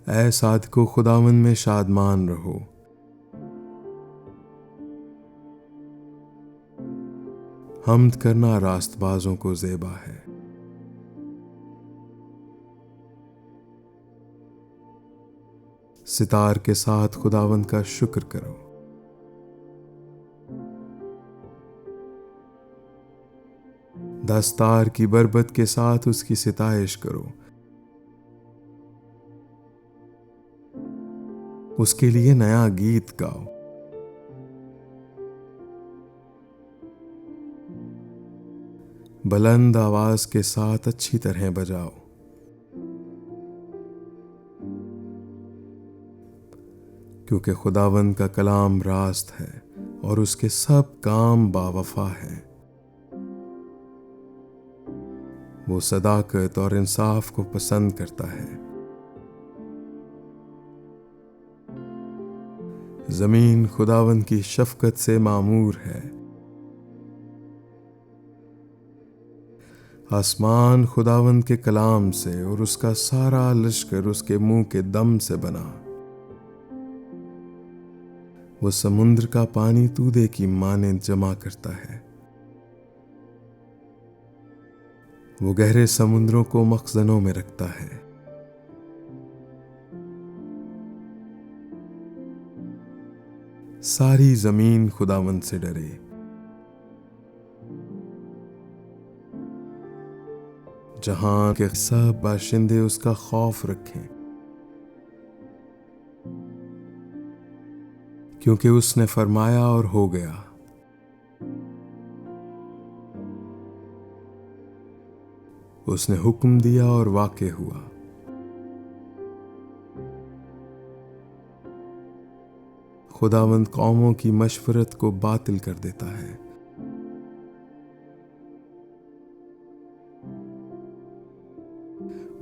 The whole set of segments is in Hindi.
ऐ साधको खुदावंद में शादमान रहो। हम्द करना रास्तबाजों को ज़ेबा है। सितार के साथ खुदावंद का शुक्र करो। दस्तार की बरबत के साथ उसकी सिताइश करो। उसके लिए नया गीत गाओ। बुलंद आवाज के साथ अच्छी तरह बजाओ। क्योंकि खुदावंद का कलाम रास्त है और उसके सब काम बावफा है। वो सदाकत और इंसाफ को पसंद करता है। जमीन खुदावंद की शफकत से मामूर है। आसमान खुदावंद के कलाम से और उसका सारा लश्कर उसके मुंह के दम से बना। वो समुद्र का पानी तूदे की माने जमा करता है। वो गहरे समुद्रों को मखजनों में रखता है। सारी जमीन खुदावंद से डरे। जहां के सब बाशिंदे उसका खौफ रखें, क्योंकि उसने फरमाया और हो गया। उसने हुक्म दिया और वाक़े हुआ। खुदावंद कौमों की मशवरत को बातिल कर देता है।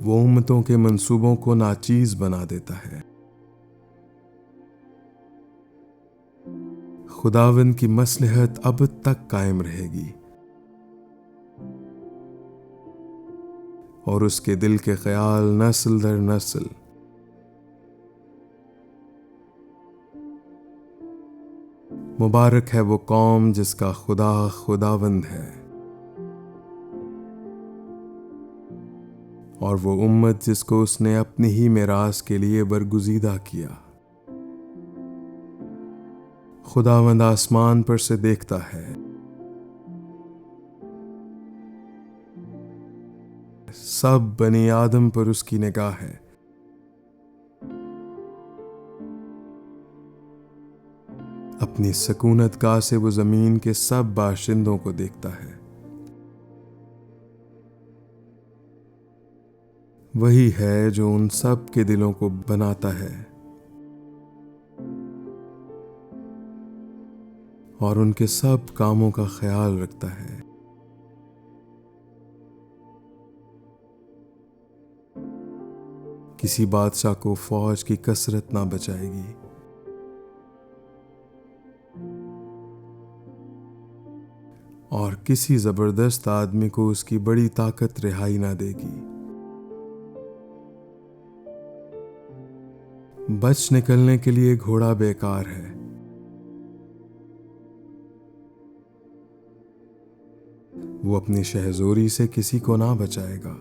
वो उम्मतों के मंसूबों को नाचीज बना देता है। खुदावंद की मसलहत अब तक कायम रहेगी और उसके दिल के ख्याल नस्ल दर नस्ल। मुबारक है वो कौम जिसका खुदा खुदावंद है, और वो उम्मत जिसको उसने अपनी ही मिरास के लिए बरगुजीदा किया। खुदावंद आसमान पर से देखता है। सब बनी आदम पर उसकी निगाह है। अपनी सकूनत गाह से वो जमीन के सब बाशिंदों को देखता है। वही है जो उन सब के दिलों को बनाता है और उनके सब कामों का ख्याल रखता है। किसी बादशाह को फौज की कसरत ना बचाएगी, और किसी जबरदस्त आदमी को उसकी बड़ी ताकत रिहाई ना देगी। बच निकलने के लिए घोड़ा बेकार है, वो अपनी शहजोरी से किसी को ना बचाएगा।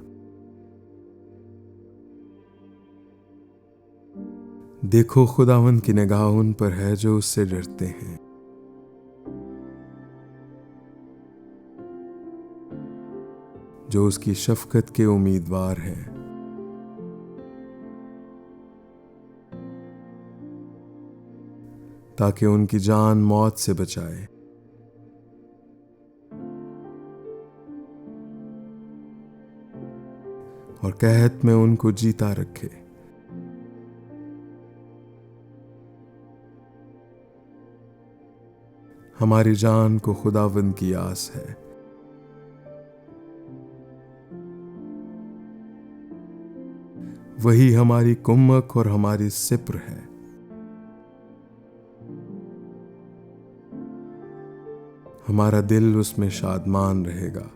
देखो खुदावंद की निगाह उन पर है जो उससे डरते हैं, जो उसकी शफकत के उम्मीदवार हैं। ताकि उनकी जान मौत से बचाए और कहत में उनको जीता रखे। हमारी जान को खुदावंद की आस है। वही हमारी कुम्मक और हमारी सिप्र है। हमारा दिल उसमें शादमान रहेगा।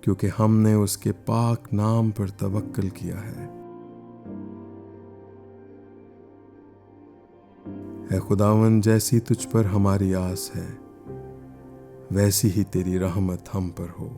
क्योंकि हमने उसके पाक नाम पर तवक्कल किया है। ऐ खुदावन, जैसी तुझ पर हमारी आस है, वैसी ही तेरी रहमत हम पर हो।